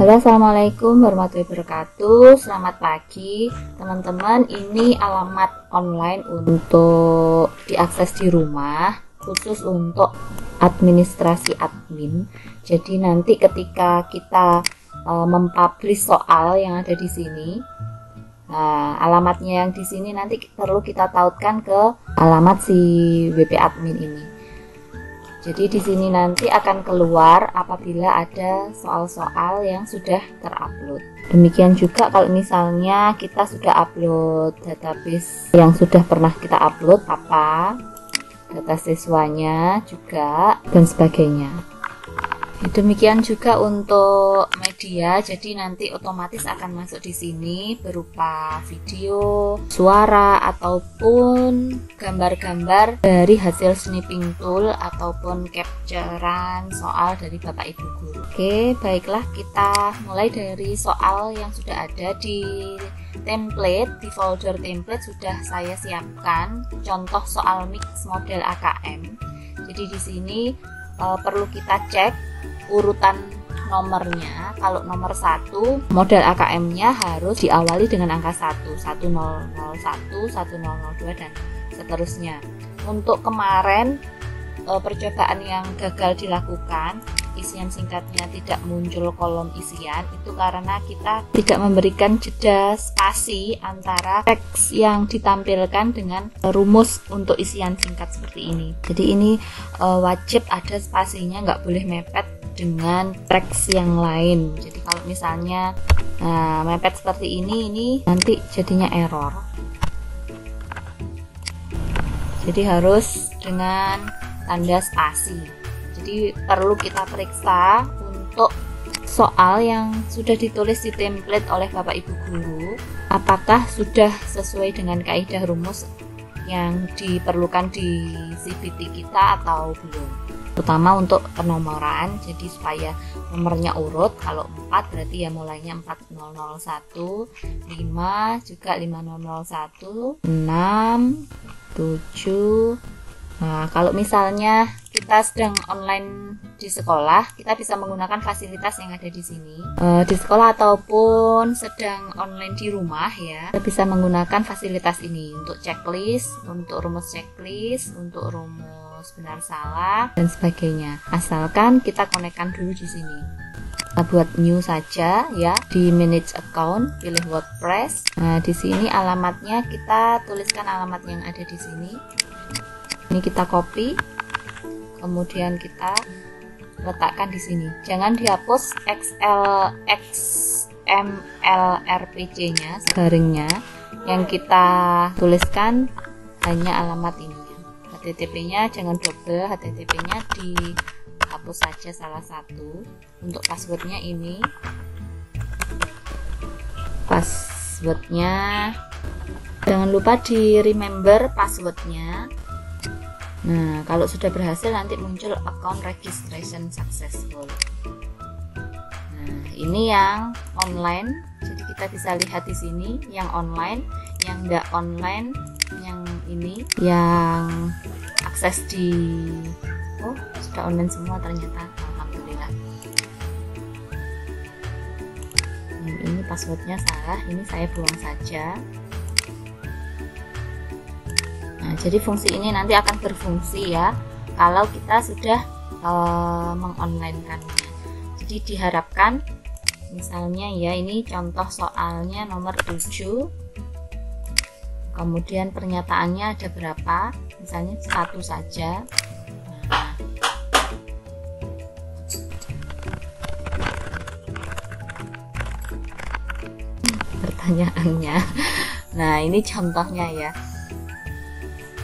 Halo, assalamualaikum warahmatullahi wabarakatuh. Selamat pagi teman-teman. Ini alamat online untuk diakses di rumah, khusus untuk administrasi admin. Jadi nanti ketika kita mempublish soal yang ada di sini, alamatnya yang di sini nanti perlu kita tautkan ke alamat si WP admin ini. Jadi di sini nanti akan keluar apabila ada soal-soal yang sudah terupload. Demikian juga kalau misalnya kita sudah upload database yang sudah pernah kita upload, data siswanya juga, dan sebagainya. Demikian juga untuk media, jadi nanti otomatis akan masuk di sini berupa video, suara, ataupun gambar-gambar dari hasil snipping tool ataupun capturean soal dari Bapak Ibu Guru. Oke, baiklah, kita mulai dari soal yang sudah ada di template. Di folder template sudah saya siapkan contoh soal mix model AKM. Jadi di sini perlu kita cek urutan nomornya. Kalau nomor 1 model AKM-nya harus diawali dengan angka 1, 1001, 1002 dan seterusnya. Untuk kemarin percobaan yang gagal dilakukan, isian singkatnya tidak muncul kolom isian, itu karena kita tidak memberikan jeda spasi antara teks yang ditampilkan dengan rumus untuk isian singkat seperti ini. Jadi ini wajib ada spasinya, nggak boleh mepet dengan teks yang lain. Jadi kalau misalnya mepet seperti ini nanti jadinya error. Jadi harus dengan tanda spasi. Jadi perlu kita periksa untuk soal yang sudah ditulis di template oleh Bapak Ibu Guru, apakah sudah sesuai dengan kaidah rumus yang diperlukan di CPT kita atau belum. Terutama untuk penomoran, jadi supaya nomornya urut. Kalau 4 berarti ya mulainya 4001, 5 juga 5001, 6, 7. Nah, kalau misalnya kita sedang online di sekolah, kita bisa menggunakan fasilitas yang ada di sini. Di sekolah ataupun sedang online di rumah ya, kita bisa menggunakan fasilitas ini untuk checklist, untuk rumus checklist, untuk rumus benar salah dan sebagainya. Asalkan kita konekkan dulu di sini. Kita buat new saja ya, di manage account, pilih WordPress. Nah, di sini alamatnya kita tuliskan alamat yang ada di sini. Ini kita copy, kemudian kita letakkan di sini. Jangan dihapus XML RPC-nya, garingnya. Yang kita tuliskan hanya alamat ini. HTTP-nya jangan double, HTTP-nya dihapus saja salah satu. Untuk passwordnya ini, passwordnya jangan lupa di remember passwordnya. Nah, kalau sudah berhasil nanti muncul account registration successful. Nah, ini yang online. Jadi kita bisa lihat di sini yang online, yang enggak online, yang ini, yang akses di sudah online semua ternyata. Alhamdulillah. Ini passwordnya salah, ini saya buang saja. Nah, jadi fungsi ini nanti akan berfungsi ya kalau kita sudah mengonlinekannya. Jadi diharapkan misalnya ya, ini contoh soalnya nomor 7, kemudian pernyataannya ada berapa, misalnya 1 saja. Nah, pertanyaannya, nah ini contohnya ya,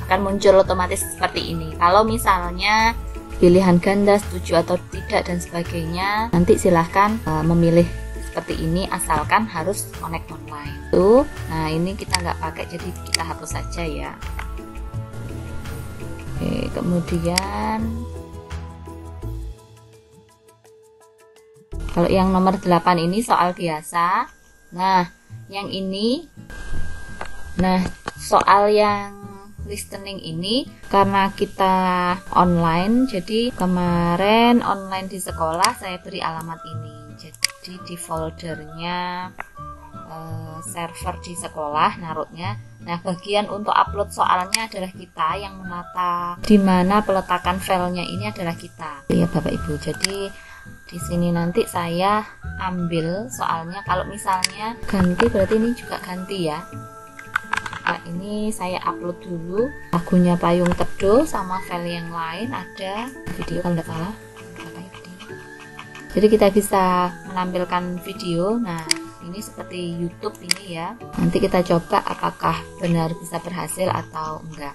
akan muncul otomatis seperti ini. Kalau misalnya pilihan ganda, setuju atau tidak dan sebagainya, nanti silahkan memilih seperti ini, asalkan harus connect online. Tuh, nah ini kita nggak pakai, jadi kita hapus saja ya. Oke, kemudian kalau yang nomor 8 ini soal biasa. Nah, yang ini, nah soal yang listening ini karena kita online, jadi kemarin online di sekolah saya beri alamat ini. Jadi jadi di foldernya server di sekolah naruhnya. Nah, bagian untuk upload soalnya adalah kita, yang menata di mana peletakan filenya ini adalah kita ya Bapak Ibu. Jadi di sini nanti saya ambil soalnya, kalau misalnya ganti berarti ini juga ganti ya. Nah, ini saya upload dulu lagunya Payung Teduh sama file yang lain, ada video kalau tidak salah. Jadi kita bisa menampilkan video. Nah, ini seperti YouTube ini ya. Nanti kita coba apakah benar bisa berhasil atau enggak.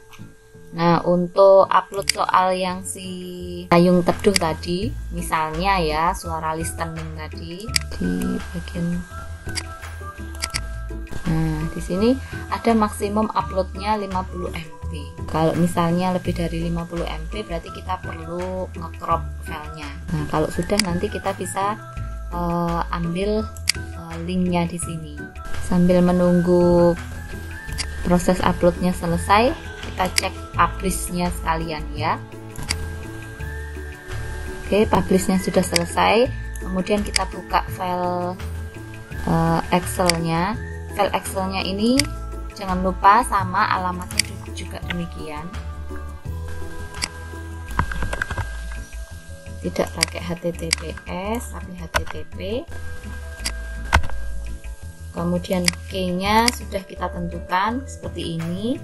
Nah, untuk upload soal yang si Payung Teduh tadi, misalnya ya suara listening tadi di bagian. Nah, di sini ada maksimum uploadnya 50 MB. Kalau misalnya lebih dari 50 MB berarti kita perlu nge-crop filenya. Nah, kalau sudah nanti kita bisa ambil linknya di sini. Sambil menunggu proses uploadnya selesai, kita cek publishnya sekalian ya. Oke, publishnya sudah selesai. Kemudian kita buka file Excelnya. File Excelnya ini jangan lupa sama alamatnya juga demikian. Tidak pakai HTTPS tapi HTTP. Kemudian key-nya sudah kita tentukan seperti ini.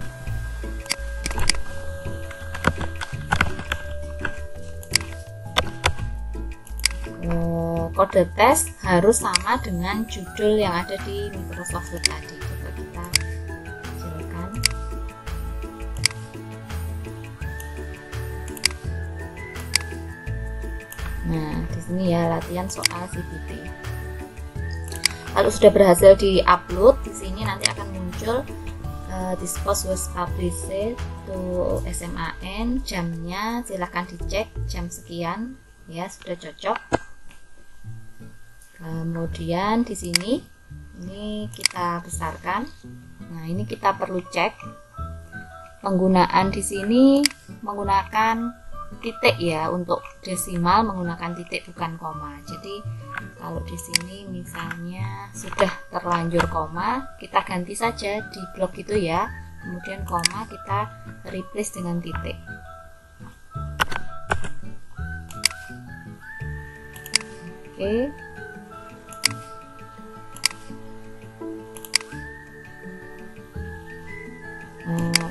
Kode tes harus sama dengan judul yang ada di Microsoft Word tadi. Coba kita kecilkan. Nah, di sini ya latihan soal CPT. Kalau sudah berhasil di-upload, di sini nanti akan muncul this post was published to SMAN, jamnya silahkan dicek jam sekian ya, sudah cocok. Kemudian di sini ini kita besarkan. Nah, ini kita perlu cek penggunaan di sini menggunakan titik ya, untuk desimal menggunakan titik bukan koma. Jadi kalau di sini misalnya sudah terlanjur koma, kita ganti saja di blok itu ya. Kemudian koma kita replace dengan titik. Oke.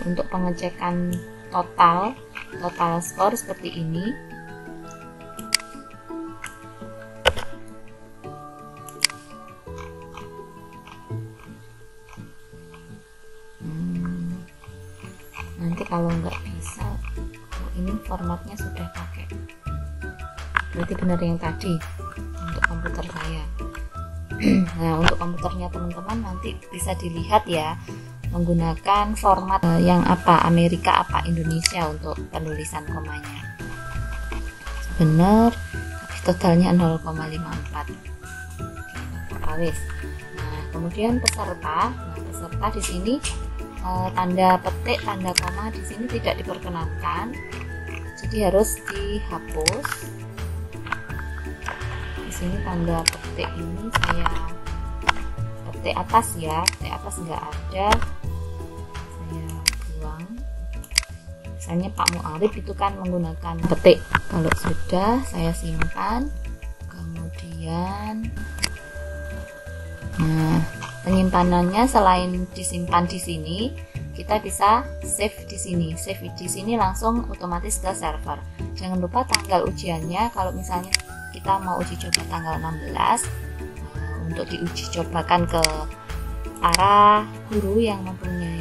Untuk pengecekan total skor seperti ini. Nanti kalau nggak bisa, ini formatnya sudah pakai, berarti benar yang tadi untuk komputer saya. Nah, untuk komputernya teman-teman nanti bisa dilihat ya, menggunakan format yang apa, Amerika apa Indonesia untuk penulisan komanya. Benar, tapi totalnya 0,54. Awis. Nah, kemudian peserta. Nah, peserta di sini tanda petik, tanda koma di sini tidak diperkenankan. Jadi harus dihapus. Di sini tanda petik ini saya petik atas ya, petik atas nggak ada. Misalnya Pak Muarif itu kan menggunakan petik. Kalau sudah saya simpan, kemudian nah, penyimpanannya selain disimpan di sini, kita bisa save di sini. Save di sini langsung otomatis ke server. Jangan lupa tanggal ujiannya, kalau misalnya kita mau uji coba tanggal 16, untuk diuji cobakan ke para guru yang mempunyai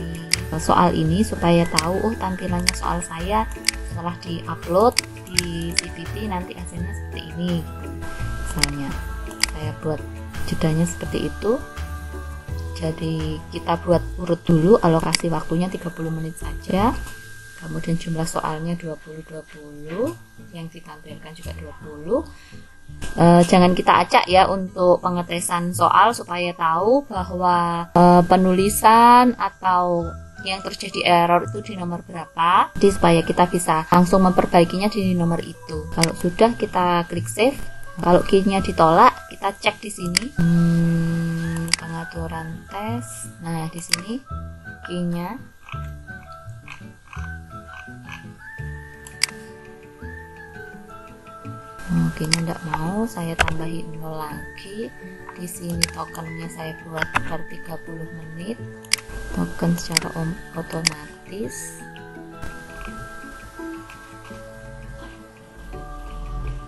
soal ini supaya tahu, oh tampilannya soal saya setelah di-upload di CPT nanti hasilnya seperti ini. Misalnya saya buat jedanya seperti itu. Jadi kita buat urut dulu, alokasi waktunya 30 menit saja. Kemudian jumlah soalnya 20 yang ditampilkan juga 20. Jangan kita acak ya untuk pengetesan soal supaya tahu bahwa penulisan atau yang terjadi error itu di nomor berapa. Jadi supaya kita bisa langsung memperbaikinya di nomor itu. Kalau sudah kita klik save. Kalau key-nya ditolak, kita cek di sini pengaturan tes. Nah, di sini key-nya. Key-nya enggak mau, saya tambahin 0 lagi. Di sini tokennya saya buat per 30 menit. Token secara otomatis.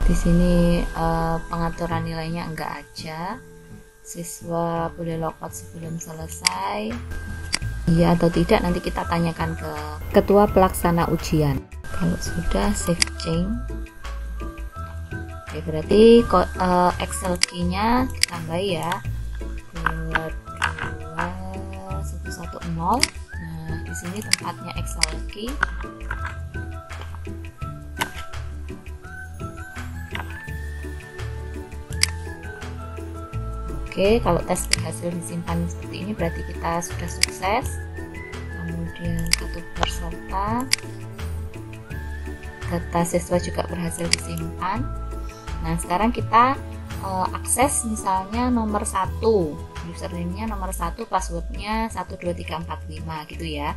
Di sini pengaturan nilainya enggak aja. Siswa boleh logout sebelum selesai. Iya atau tidak nanti kita tanyakan ke ketua pelaksana ujian. Kalau sudah save change. Oke, berarti Excel key-nya ditambah ya. 22110. Nah, di sini tempatnya Excel key. Oke, kalau tes berhasil disimpan seperti ini berarti kita sudah sukses. Kemudian kartu peserta, data siswa juga berhasil disimpan. Nah, sekarang kita akses misalnya nomor 1, username-nya nomor 1, passwordnya 12345 gitu ya.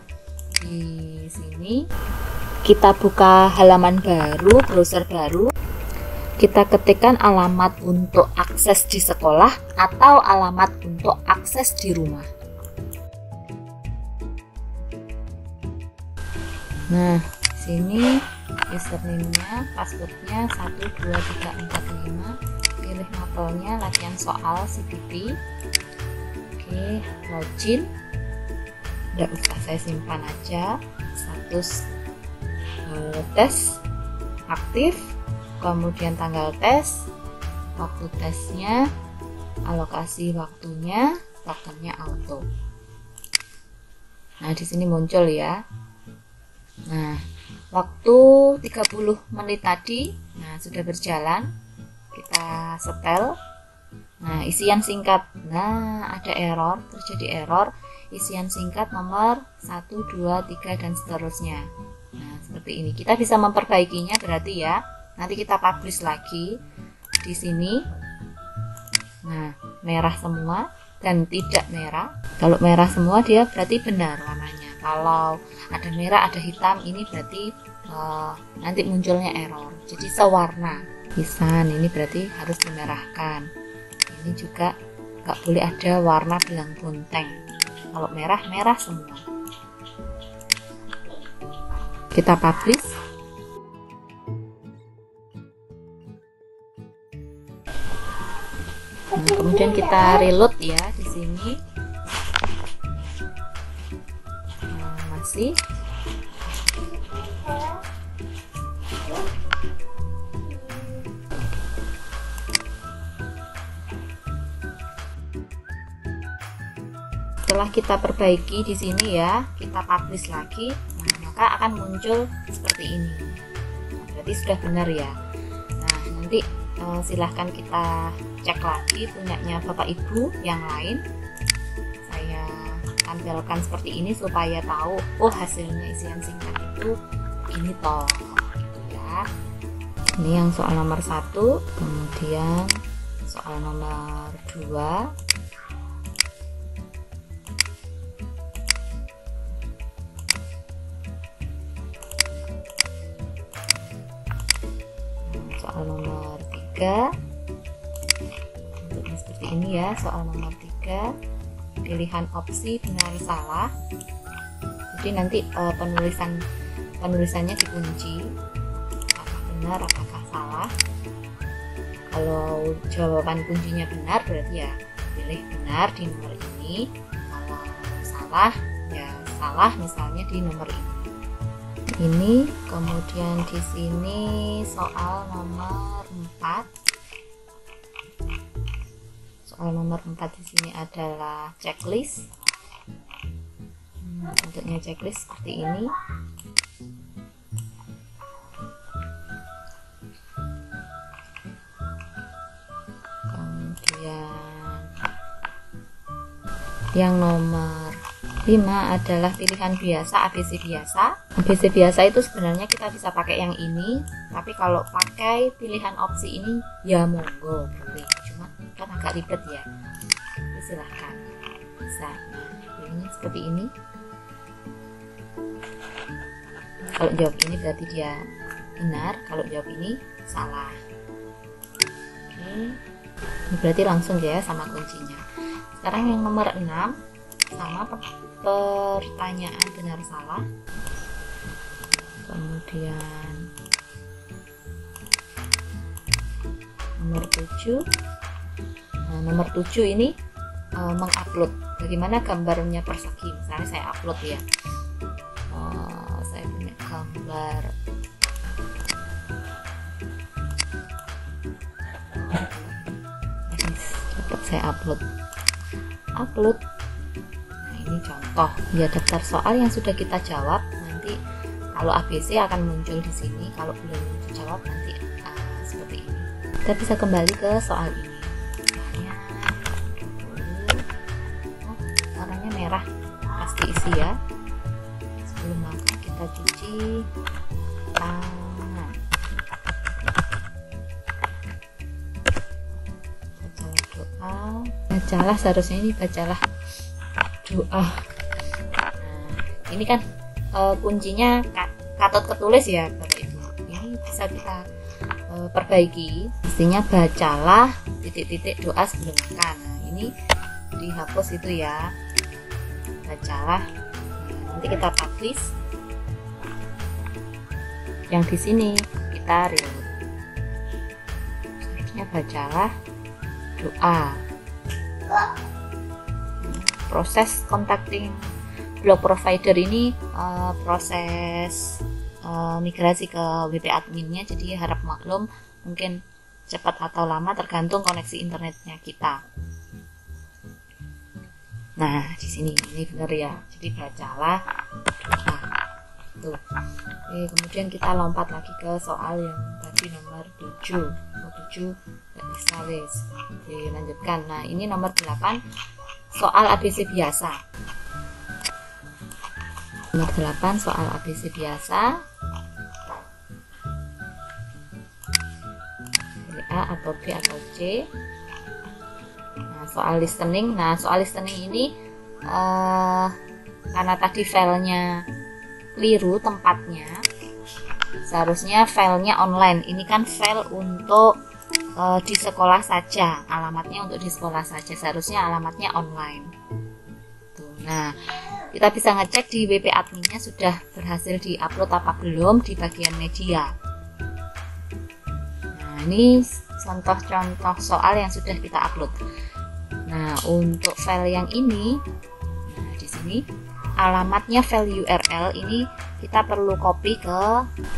Di sini kita buka halaman baru, browser baru. Kita ketikkan alamat untuk akses di sekolah atau alamat untuk akses di rumah. Nah, di sini username-nya, password-nya 12345. Pilih mapelnya latihan soal CPT. Oke, login. Tidak usah, saya simpan aja. Status tes aktif. Kemudian tanggal tes, waktu tesnya, alokasi waktunya, tokennya auto. Nah, di sini muncul ya. Nah, waktu 30 menit tadi, nah sudah berjalan. Kita setel. Nah, isian singkat. Nah, ada error, terjadi error. Isian singkat nomor 1, 2, 3 dan seterusnya. Nah, seperti ini. Kita bisa memperbaikinya berarti ya. Nanti kita publish lagi di sini. Nah, merah semua dan tidak merah. Kalau merah semua dia berarti benar warnanya. Kalau ada merah, ada hitam, ini berarti nanti munculnya error. Jadi sewarna. Pisan ini berarti harus dimerahkan. Ini juga nggak boleh ada warna belang bonteng. Kalau merah, merah semua. Kita publish. Nah, kemudian kita reload ya di sini. Nah, masih. Setelah kita perbaiki di sini ya, kita publish lagi. Nah, maka akan muncul seperti ini. Nah, berarti sudah benar ya. Nah, nanti silahkan kita cek lagi punyanya Bapak Ibu yang lain. Saya tampilkan seperti ini supaya tahu, oh hasilnya isian singkat itu ini toh gitu ya. Ini yang soal nomor 1, kemudian soal nomor 2. Soal nomor 3. Bentuknya seperti ini ya, soal nomor 3. Pilihan opsi benar salah. Jadi nanti penulisannya dikunci. Apakah benar, apakah salah. Kalau jawaban kuncinya benar berarti ya pilih benar di nomor ini. Kalau salah ya salah misalnya di nomor ini. Ini kemudian di sini soal nomor 4. Soal nomor 4 di sini adalah checklist. Bentuknya checklist seperti ini. Kemudian yang nomor 5 adalah pilihan biasa, ABC biasa. ABC biasa itu sebenarnya kita bisa pakai yang ini, tapi kalau pakai pilihan opsi ini ya monggo boleh. Cuma agak ribet ya. Jadi silahkan bisa. Nah, ini seperti ini. Kalau jawab ini berarti dia benar, kalau jawab ini salah. Oke, ini berarti langsung ya sama kuncinya. Sekarang yang nomor 6 sama pertanyaan benar salah. Kemudian nomor 7. Nah, nomor 7 ini mengupload. Bagaimana gambarnya persegi? Misalnya saya upload ya. Saya punya gambar dapat saya upload. Nah, ini contoh ya daftar soal yang sudah kita jawab. Nanti kalau ABC akan muncul di sini, kalau belum dijawab nanti seperti ini. Kita bisa kembali ke soal ini. Warnanya merah, pasti isi ya. Sebelum makan kita cuci tangan. Bacalah doa. Bacalah, seharusnya ini bacalah doa. Nah, ini kan kuncinya katut ketulis ya Bapak Ibu. Ini bisa kita perbaiki. Pastinya bacalah titik-titik doa sebelum makan. Nah, ini dihapus itu ya. Bacalah. Nanti kita publish. Yang di sini kita reload. Seharusnya bacalah doa. Proses contacting blog provider ini proses migrasi ke WP adminnya, jadi harap maklum mungkin cepat atau lama tergantung koneksi internetnya kita. Nah, di sini ini benar ya. Jadi bacalah doa. Tuh. Oke, kemudian kita lompat lagi ke soal yang tadi nomor 7. Nomor 7 nggak bisa wes. Oke, lanjutkan. Nah, ini nomor 8 soal ABC biasa. Nomor 8 soal ABC biasa. A atau B atau C. Nah, soal listening. Nah, soal listening ini karena tadi filenya keliru tempatnya, seharusnya filenya online. Ini kan file untuk di sekolah saja, alamatnya untuk di sekolah saja, seharusnya alamatnya online. Tuh. Nah, kita bisa ngecek di WP adminnya sudah berhasil diupload apa belum di bagian media. Nah, ini contoh-contoh soal yang sudah kita upload. Nah, untuk file yang ini, nah di sini alamatnya file URL ini kita perlu copy ke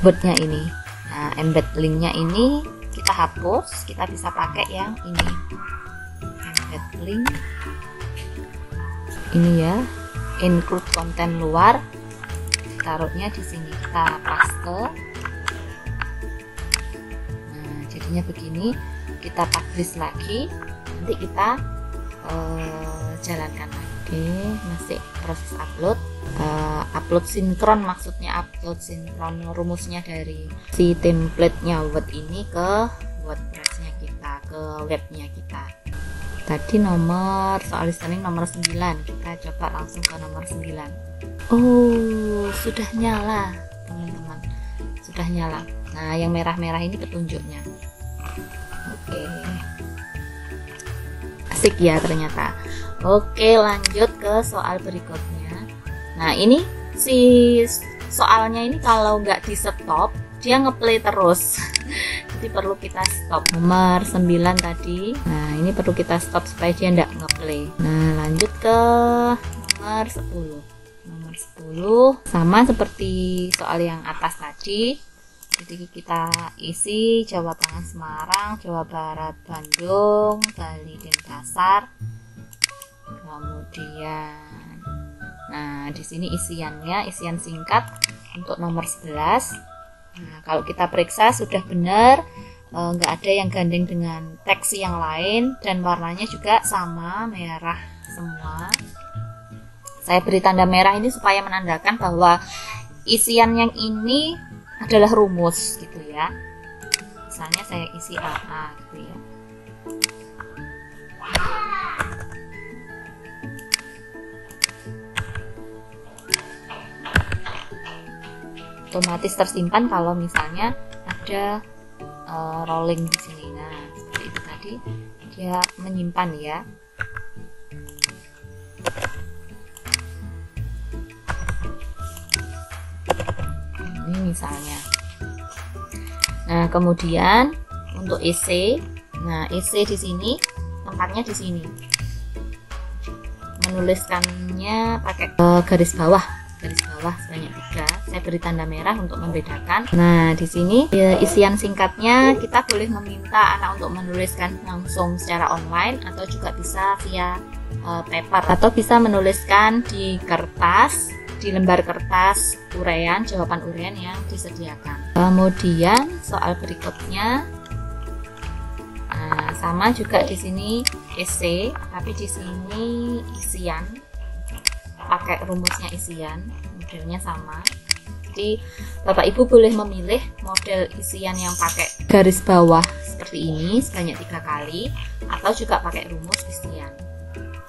Word-nya ini. Nah, embed linknya ini kita hapus, kita bisa pakai yang ini. Embed link ini ya, include konten luar, taruhnya di sini, kita paste. Nah, jadinya begini. Kita publish lagi, nanti kita jalankan lagi. Oke, masih proses upload. Upload sinkron, maksudnya upload sinkron rumusnya dari si template-nya Word ini ke WordPress-nya kita, ke webnya kita. Tadi nomor soal listening nomor 9, kita coba langsung ke nomor 9. Oh, sudah nyala teman-teman, sudah nyala. Nah, yang merah-merah ini petunjuknya. Oke, asik ya ternyata. Oke, lanjut ke soal berikutnya. Nah, ini si soalnya ini kalau nggak di stop dia ngeplay terus. Jadi perlu kita stop. Nomor 9 tadi. Nah, ini perlu kita stop supaya dia nggak ngeplay. Nah, lanjut ke nomor 10. Nomor 10 sama seperti soal yang atas tadi. Jadi kita isi Jawa Tengah Semarang, Jawa Barat Bandung, Bali Denpasar. Kemudian nah, di sini isiannya, isian singkat untuk nomor 11. Nah, kalau kita periksa sudah benar, nggak ada yang gandeng dengan teks yang lain, dan warnanya juga sama, merah semua. Saya beri tanda merah ini supaya menandakan bahwa isian yang ini adalah rumus gitu ya. Misalnya saya isi AA gitu ya. Otomatis tersimpan kalau misalnya ada rolling di sini. Nah, seperti itu tadi dia menyimpan ya. Ini misalnya. Nah, kemudian untuk EC, nah EC di sini tempatnya di sini. Menuliskannya pakai garis bawah sebanyak 3. Saya beri tanda merah untuk membedakan. Nah, di sini ya, isian singkatnya kita boleh meminta anak untuk menuliskan langsung secara online atau juga bisa via paper, atau bisa menuliskan di kertas, di lembar kertas jawaban uraian yang disediakan. Kemudian soal berikutnya, nah, sama juga di sini EC, tapi di sini isian, pakai rumusnya isian, modelnya sama. Jadi Bapak Ibu boleh memilih model isian yang pakai garis bawah seperti ini sebanyak 3 kali, atau juga pakai rumus isian.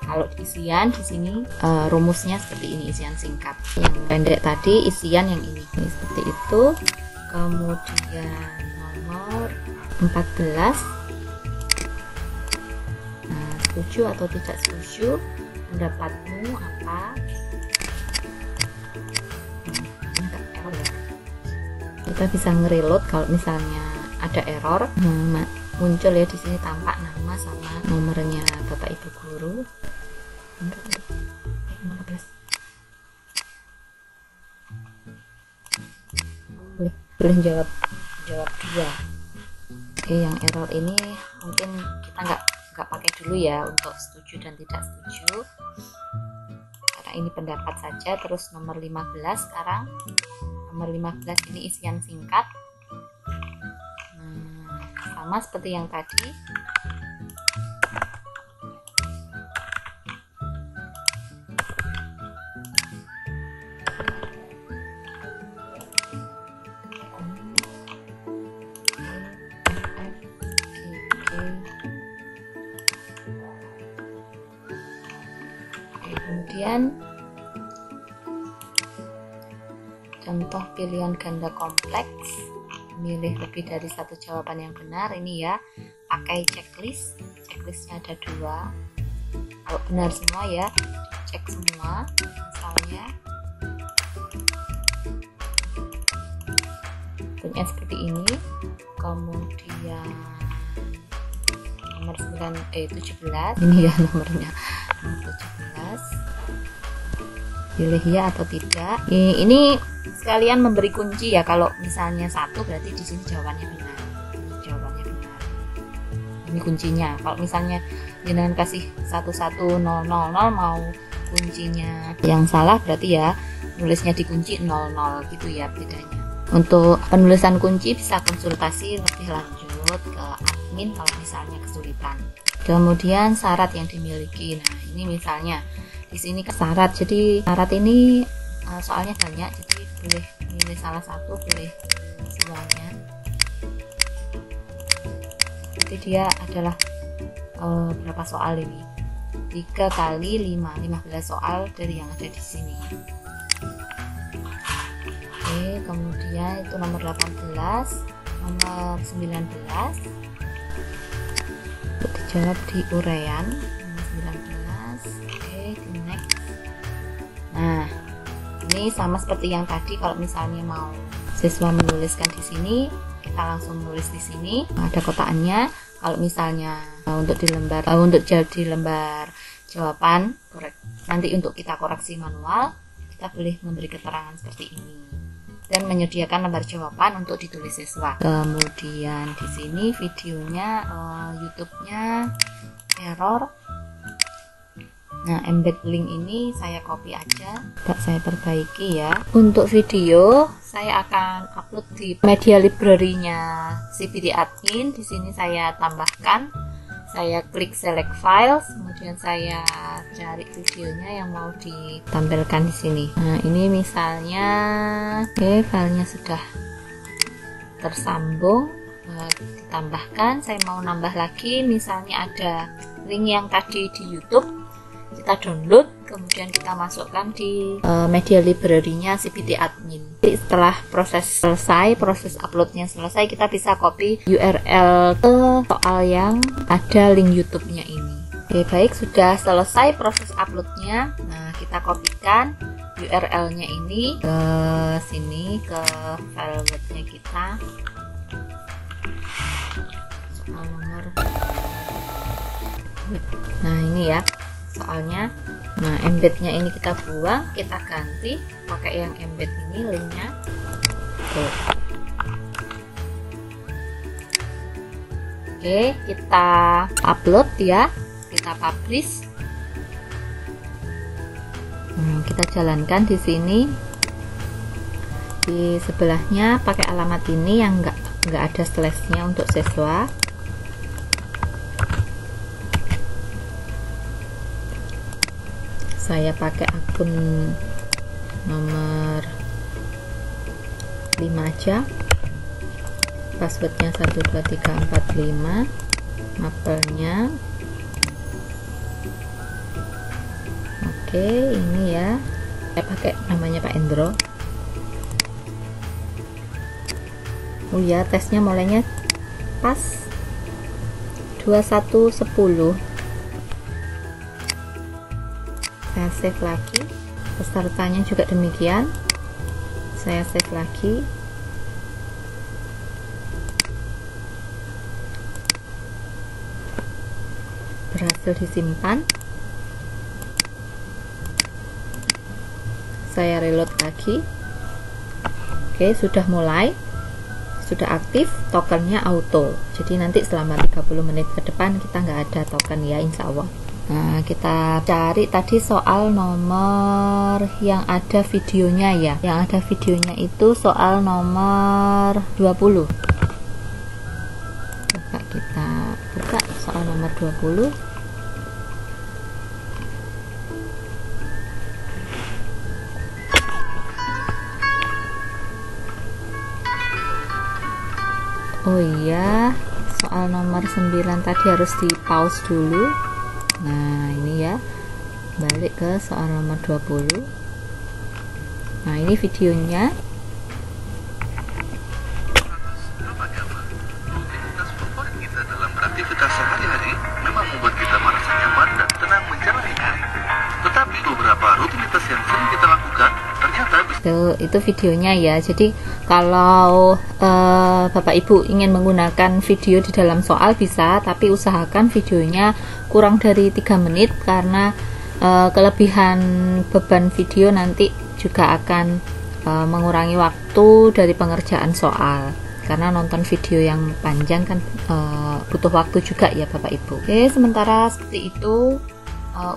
Kalau isian di sini rumusnya seperti ini, isian singkat. Yang pendek tadi isian yang ini seperti itu. Kemudian nomor 14. Nah, setuju atau tidak setuju? Pendapatmu apa? Kita bisa ngereload kalau misalnya ada error. Muncul ya di sini tampak nama sama nomornya Bapak Ibu guru. Boleh jawab 2. Oke, yang error ini mungkin kita nggak pakai dulu ya untuk setuju dan tidak setuju, karena ini pendapat saja. Terus nomor 15 sekarang. Nomor 15 ini isian singkat. Sama seperti yang tadi. Kemudian contoh pilihan ganda kompleks, milih lebih dari satu jawaban yang benar. Ini ya, pakai checklistnya ada 2. Kalau benar semua ya cek semua, misalnya bentuknya seperti ini. Kemudian nomor 17 ini ya nomornya, nomor 17, pilih ya atau tidak. Ini sekalian memberi kunci ya. Kalau misalnya 1 berarti di sini jawabannya benar. Ini kuncinya. Kalau misalnya jangan kasih 11000 mau kuncinya yang salah, berarti ya nulisnya dikunci 00 gitu ya bedanya. Untuk penulisan kunci bisa konsultasi lebih lanjut ke admin kalau misalnya kesulitan. Kemudian syarat yang dimiliki. Nah, ini misalnya di sini syarat. Jadi syarat ini soalnya banyak, jadi boleh pilih salah satu, boleh semuanya. Jadi dia adalah berapa soal ini? 3 kali 5, 15 soal dari yang ada di sini. Oke, kemudian itu nomor 18, nomor 19 untuk dijawab di uraian. Nomor 19. Oke, di next. Nah, ini sama seperti yang tadi. Kalau misalnya mau siswa menuliskan di sini, kita langsung menulis di sini, ada kotakannya. Kalau misalnya untuk di lembar jawaban nanti untuk kita koreksi manual, kita boleh memberi keterangan seperti ini dan menyediakan lembar jawaban untuk ditulis siswa. Kemudian di sini videonya, YouTube-nya error. Nah, embed link ini saya copy aja, saya perbaiki ya. Untuk video saya akan upload di media library-nya CPT Admin. Di sini saya tambahkan, saya klik select files, kemudian saya cari videonya yang mau ditampilkan di sini. Nah, ini misalnya, oke, filenya sudah tersambung. ditambahkan. Saya mau nambah lagi, misalnya ada link yang tadi di YouTube, kita download, kemudian kita masukkan di media library-nya CPT Admin. Jadi setelah proses selesai, proses uploadnya selesai, kita bisa copy URL ke soal yang ada link YouTube-nya ini. Oke, baik, sudah selesai proses uploadnya. Nah, kita kopikan URL-nya ini ke sini, ke file word-nya kita. Soal nomor. Nah, ini ya soalnya. Nah, embed-nya ini kita buang, kita ganti pakai yang embed ini linknya. Tuh. Oke, kita upload ya, kita publish. Kita jalankan di sini. Di sebelahnya pakai alamat ini yang enggak ada slashnya untuk siswa. Saya pakai akun nomor 5 aja, passwordnya 12345, mapelnya oke. Ini ya, saya pakai namanya Pak Endro. Oh ya, tesnya mulainya pas 2110. Saya save lagi, pesertanya juga demikian, saya save lagi. Berhasil disimpan. Saya reload lagi. Oke, sudah mulai, sudah aktif, tokennya auto. Jadi nanti selama 30 menit ke depan kita nggak ada token ya, insya Allah. Nah, kita cari tadi soal nomor yang ada videonya ya. Yang ada videonya itu soal nomor 20. Coba kita buka soal nomor 20. Oh iya, soal nomor 9 tadi harus di pause dulu. Nah, ini ya, balik ke soal nomor 20. Nah, ini videonya. Rutinitas favorit kita dalam beraktivitas sehari-hari memang membuat kita merasa nyaman dan tenang menjalani hari. Tetapi beberapa rutinitas yang sering kita lakukan ternyata itu videonya ya. Jadi kalau Bapak Ibu ingin menggunakan video di dalam soal bisa, tapi usahakan videonya kurang dari 3 menit karena kelebihan beban video nanti juga akan mengurangi waktu dari pengerjaan soal, karena nonton video yang panjang kan butuh waktu juga ya Bapak Ibu. Oke, sementara seperti itu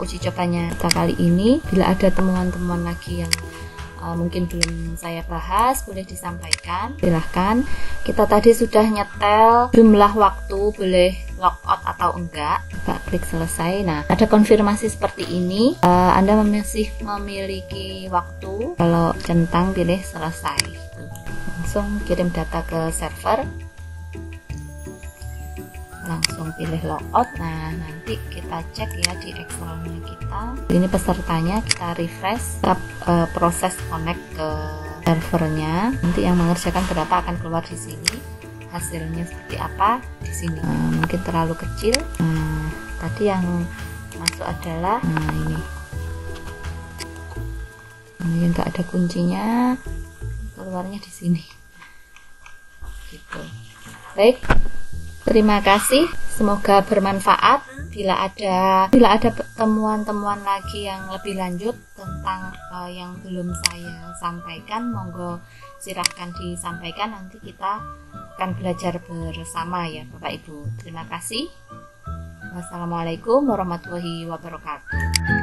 uji cobanya kita kali ini. Bila ada temuan-temuan lagi yang mungkin belum saya bahas, boleh disampaikan, silahkan. Kita tadi sudah nyetel jumlah waktu, boleh logout atau enggak, coba klik selesai. Nah, ada konfirmasi seperti ini. Anda masih memiliki waktu, kalau centang pilih selesai, langsung kirim data ke server, langsung pilih logout. Nah, nanti kita cek ya di Excelnya kita. Ini pesertanya, kita refresh, kita proses connect ke servernya. Nanti yang mengerjakan berapa akan keluar di sini. Hasilnya seperti apa di sini. Mungkin terlalu kecil. Tadi yang masuk adalah ini. Ini enggak ada kuncinya, keluarnya di sini. Gitu. Baik. Terima kasih, semoga bermanfaat. Bila ada temuan-temuan lagi yang lebih lanjut tentang yang belum saya sampaikan, monggo silahkan disampaikan, nanti kita akan belajar bersama ya Bapak Ibu. Terima kasih. Wassalamualaikum warahmatullahi wabarakatuh.